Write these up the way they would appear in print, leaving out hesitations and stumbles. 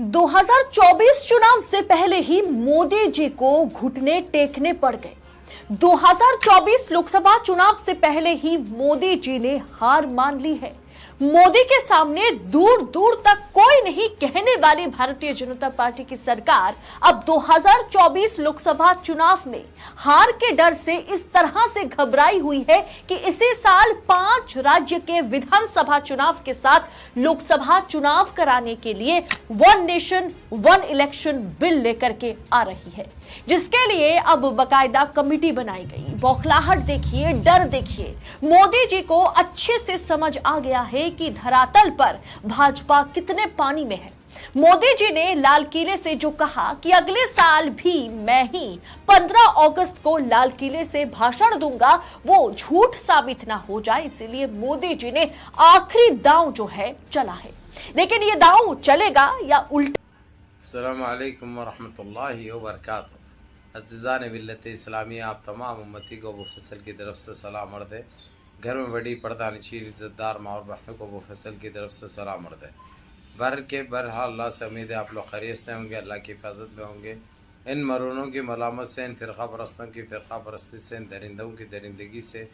2024 चुनाव से पहले ही मोदी जी को घुटने टेकने पड़ गए। 2024 लोकसभा चुनाव से पहले ही मोदी जी ने हार मान ली है। मोदी के सामने दूर दूर तक कोई नहीं कहने वाली भारतीय जनता पार्टी की सरकार अब 2024 लोकसभा चुनाव में हार के डर से इस तरह से घबराई हुई है कि इसी साल 5 राज्य के विधानसभा चुनाव के साथ लोकसभा चुनाव कराने के लिए one nation one election bill लेकर के आ रही है, जिसके लिए अब बकायदा कमेटी बनाई गई। बौखलाहट देखिए, डर देखिए। मोदी जी को अच्छे से समझ आ गया है कि धरातल पर भाजपा कितने पानी में है। मोदी जी ने लाल किले से जो कहा कि अगले साल भी मैं ही 15 अगस्त को लाल किले से भाषण दूंगा, वो झूठ साबित ना हो जाए, इसलिए मोदी जी ने आखिरी दांव जो है चला है। लेकिन ये दांव चलेगा या उल्टा? अस्सलामु अलैकुम वरहमतुल्लाहि वबरकातुहू। अज़ीज़ान मिल्लत इस्लामिया, आप तमाम उम्मती को अबू फैसल की तरफ से सलाम अर्ज़ है। घर में बड़ी पर्दा नशीर इज़्ज़तदार माँ और बहनों को अबू फैसल की तरफ से सलाम अर्ज़ है। बहरहाल अल्लाह से उम्मीद है आप लोग खैरियत से होंगे, अल्लाह की हिफाजत में होंगे। इन मरूनों की मलामत से, इन फ़िरक़ा परस्तों की फ़िरक़ा परस्ती से, इन दरिंदों की दरिंदगी से,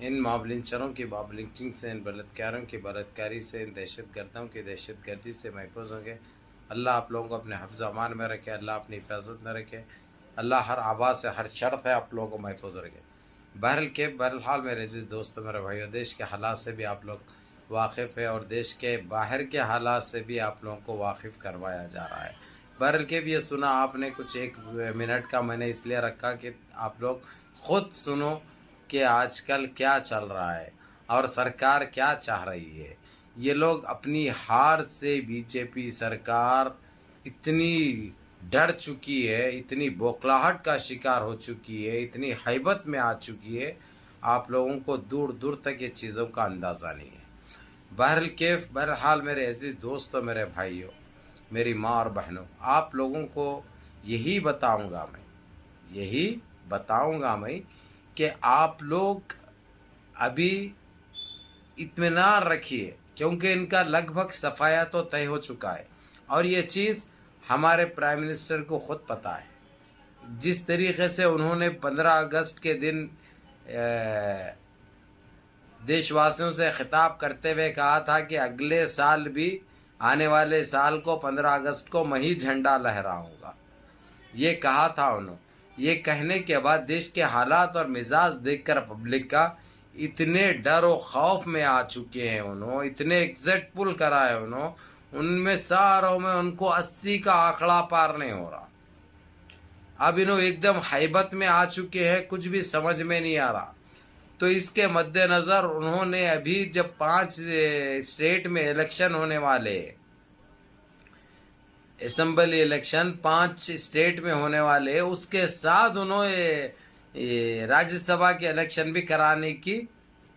इन माबलिंचरों की माबलिंचिंग से, इन बलात्कारों की बलात्कारी से, इन दहशत गर्दों की दहशत गर्दी से महफूज होंगे। अल्लाह आप लोगों को अपने हिफ्ज़ अमान में रखे, अल्लाह अपनी हिफाजत में रखे, अल्लाह हर आबा से, हर शर से आप लोगों को महफूज रखे। बहरहाल मेरे अज़ीज़ दोस्तों, मेरे भाइयों, देश के हालात से भी आप लोग वाकिफ़ है और देश के बाहर के हालात से भी आप लोगों को वाकिफ़ करवाया जा रहा है। बहरहाल ये सुना आपने कुछ 1 मिनट का मैंने इसलिए रखा कि आप लोग ख़ुद सुनो कि आजकल क्या चल रहा है और सरकार क्या चाह रही है। ये लोग अपनी हार से बीजेपी सरकार इतनी डर चुकी है, इतनी बौखलाहट का शिकार हो चुकी है, इतनी हैबत में आ चुकी है, आप लोगों को दूर दूर तक ये चीज़ों का अंदाज़ा नहीं है। बहरहाल मेरे अज़ीज़ दोस्तों, मेरे भाइयों, मेरी माँ और बहनों, आप लोगों को यही बताऊंगा मैं कि आप लोग अभी इत्मीनान रखिए, क्योंकि इनका लगभग सफाया तो तय हो चुका है और ये चीज़ हमारे प्राइम मिनिस्टर को ख़ुद पता है। जिस तरीक़े से उन्होंने 15 अगस्त के दिन देशवासियों से ख़िताब करते हुए कहा था कि अगले साल भी, आने वाले साल को 15 अगस्त को मैं ही झंडा लहराऊंगा, ये कहा था उन्होंने। ये कहने के बाद देश के हालात और मिजाज देखकर पब्लिक का इतने डर और खौफ में आ चुके हैं उन्होंने, इतने एग्जैक्ट पुल करा है उन्होंने, उनमें सारों में उनको 80 का आंकड़ा पार नहीं हो रहा। अब इन्होंने एकदम हैबत में आ चुके हैं, कुछ भी समझ में नहीं आ रहा। तो इसके मद्देनज़र उन्होंने अभी जब 5 स्टेट में इलेक्शन होने वाले, असेंबली इलेक्शन 5 स्टेट में होने वाले, उसके साथ उन्होंने राज्यसभा के इलेक्शन भी कराने की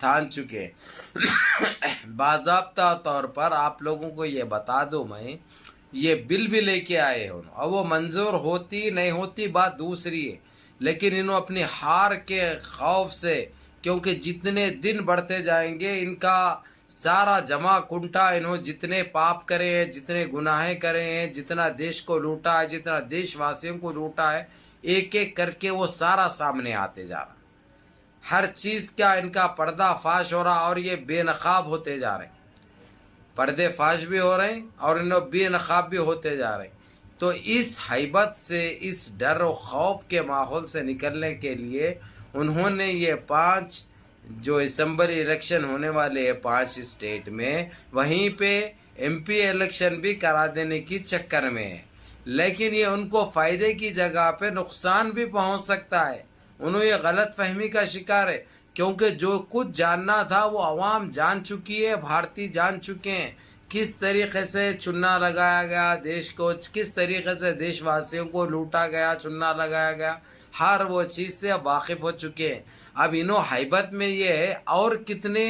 ठान चुके हैं। बाज़ाब्ता तौर पर आप लोगों को ये बता दूं, मैं ये बिल भी लेके आए हैं। अब वो मंजूर होती नहीं होती बात दूसरी है, लेकिन इन्होंने अपनी हार के खौफ से, क्योंकि जितने दिन बढ़ते जाएंगे इनका सारा जमा कुंठा, इन्होंने जितने पाप करे हैं, जितने गुनाहें करे हैं, जितना देश को लूटा है, जितना देशवासियों को लूटा है, एक एक करके वो सारा सामने आते जा रहा। हर चीज़ का इनका पर्दा फाश हो रहा और ये बेनकाब होते जा रहे हैं। पर्दे फाश भी हो रहे हैं और इन्हें बेनकाब भी होते जा रहे हैं। तो इस हैबत से, इस डर और खौफ के माहौल से निकलने के लिए उन्होंने ये 5 जो असेंबली इलेक्शन होने वाले हैं 5 स्टेट में, वहीं पे MP इलेक्शन भी करा देने की चक्कर में है। लेकिन ये उनको फ़ायदे की जगह पे नुकसान भी पहुंच सकता है। उन्होंने ये गलत फहमी का शिकार है, क्योंकि जो कुछ जानना था वो अवाम जान चुकी है, भारतीय जान चुके हैं किस तरीक़े से चुना लगाया गया देश को, किस तरीक़े से देशवासियों को लूटा गया, चुना लगाया गया, हर वो चीज़ से अब वाकिफ़ हो चुके हैं। अब इन्हों हैबत में ये है और कितने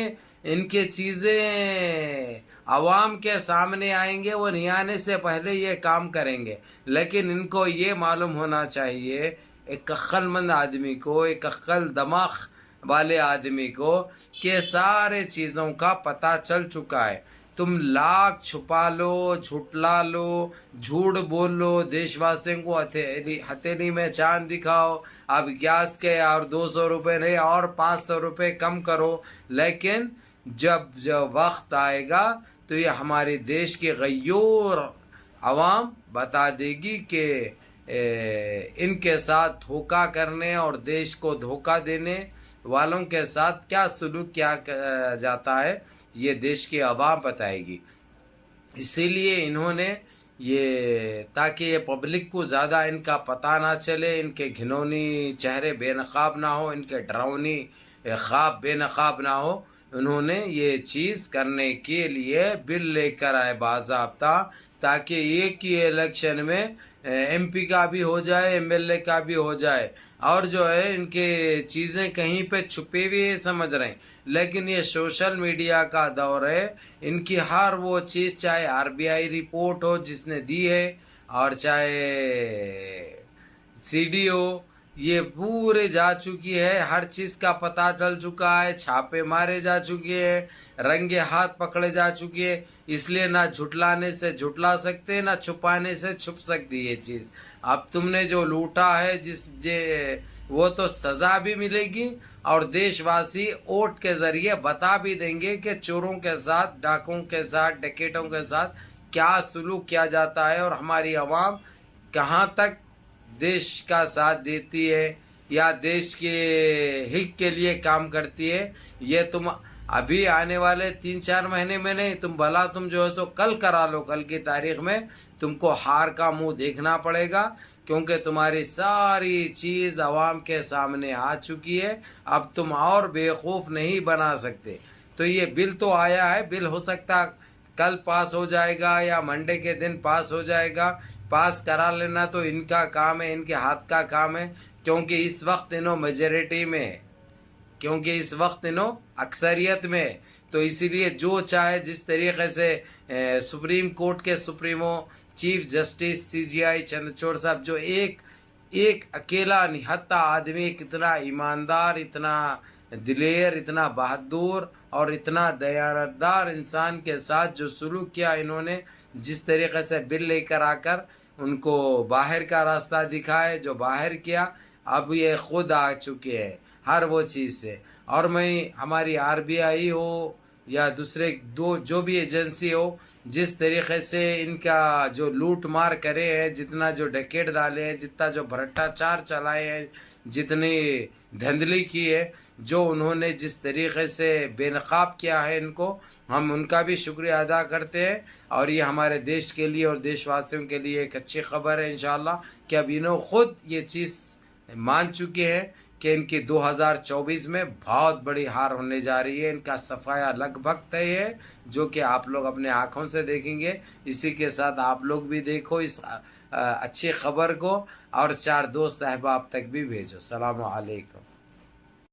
इनके चीज़ें अवाम के सामने आएंगे, वो नहीं आने से पहले ये काम करेंगे। लेकिन इनको ये मालूम होना चाहिए, एक अक्लमंद आदमी को, एक अक्ल दिमाग वाले आदमी को, कि सारे चीज़ों का पता चल चुका है। तुम लाख छुपा लो, झुटला लो, झूठ बोल लो, देशवासियों को हथेली में चांद दिखाओ, अब गैस के और 200 रुपये नहीं और 500 रुपये कम करो, लेकिन जब वक्त आएगा तो ये हमारे देश के गयूर अवाम बता देगी कि इनके साथ धोखा करने और देश को धोखा देने वालों के साथ क्या सलूक किया जाता है, ये देश की अवाम बताएगी। इसीलिए इन्होंने ये, ताकि ये पब्लिक को ज़्यादा इनका पता ना चले, इनके घिनौनी चेहरे बेनकाब ना हो, इनके डरावनी ख्वाब बेनकाब ना हो, उन्होंने ये चीज़ करने के लिए बिल लेकर आए बाज़ाब्ता, ताकि एक ही इलेक्शन में एमपी का भी हो जाए, एमएलए का भी हो जाए। और जो है इनके चीज़ें कहीं पे छुपे हुए समझ रहे हैं, लेकिन ये सोशल मीडिया का दौर है, इनकी हर वो चीज़, चाहे आरबीआई रिपोर्ट हो जिसने दी है, और चाहे सीडी हो, ये पूरे जा चुकी है, हर चीज़ का पता चल चुका है, छापे मारे जा चुके हैं, रंगे हाथ पकड़े जा चुके हैं। इसलिए ना झुटलाने से झुटला सकते, ना छुपाने से छुप सकती ये चीज़। अब तुमने जो लूटा है वो तो सज़ा भी मिलेगी, और देशवासी वोट के ज़रिए बता भी देंगे कि चोरों के साथ, डाकुओं के साथ, डकैतों के साथ क्या सलूक किया जाता है, और हमारी आवाम कहाँ तक देश का साथ देती है या देश के हित के लिए काम करती है। ये तुम अभी आने वाले 3-4 महीने में नहीं, तुम भला तुम जो है सो कल करा लो, कल की तारीख में तुमको हार का मुंह देखना पड़ेगा, क्योंकि तुम्हारी सारी चीज़ आवाम के सामने आ चुकी है। अब तुम और बेवकूफ़ नहीं बना सकते। तो ये बिल तो आया है, बिल हो सकता कल पास हो जाएगा या मंडे के दिन पास हो जाएगा। पास करा लेना तो इनका काम है, इनके हाथ का काम है, क्योंकि इस वक्त इन्हों मेजॉरिटी में है, क्योंकि इस वक्त इन्हों अक्सरियत में है। तो इसीलिए जो चाहे जिस तरीके से सुप्रीम कोर्ट के supremo chief justice CGI Chandrachud साहब, जो एक अकेला निहत्था आदमी, कितना ईमानदार, इतना दिलेर, इतना बहादुर और इतना दयानतदार इंसान के साथ जो सलूक किया इन्होंने, जिस तरीके से बिल लेकर आकर उनको बाहर का रास्ता दिखाए, जो बाहर किया, अब ये खुद आ चुके हैं हर वो चीज़ से। और मैं हमारी आरबीआई हो या दूसरे जो भी एजेंसी हो, जिस तरीके से इनका जो लूट मार करे हैं, जितना जो डकैत डाले हैं, जितना जो भ्रष्टाचार चलाए हैं, जितनी धंधली की है, जो उन्होंने जिस तरीके से बेनकाब किया है इनको, हम उनका भी शुक्रिया अदा करते हैं। और ये हमारे देश के लिए और देशवासियों के लिए एक अच्छी खबर है इंशाल्लाह, कि अब इन्हों खुद ये चीज़ मान चुके हैं कि इनकी 2024 में बहुत बड़ी हार होने जा रही है। इनका सफाया लगभग तय है, जो कि आप लोग अपने आँखों से देखेंगे। इसी के साथ आप लोग भी देखो इस अच्छी खबर को, और 4 दोस्त अहबाब तक भी भेजो। सलाम अलैकुम।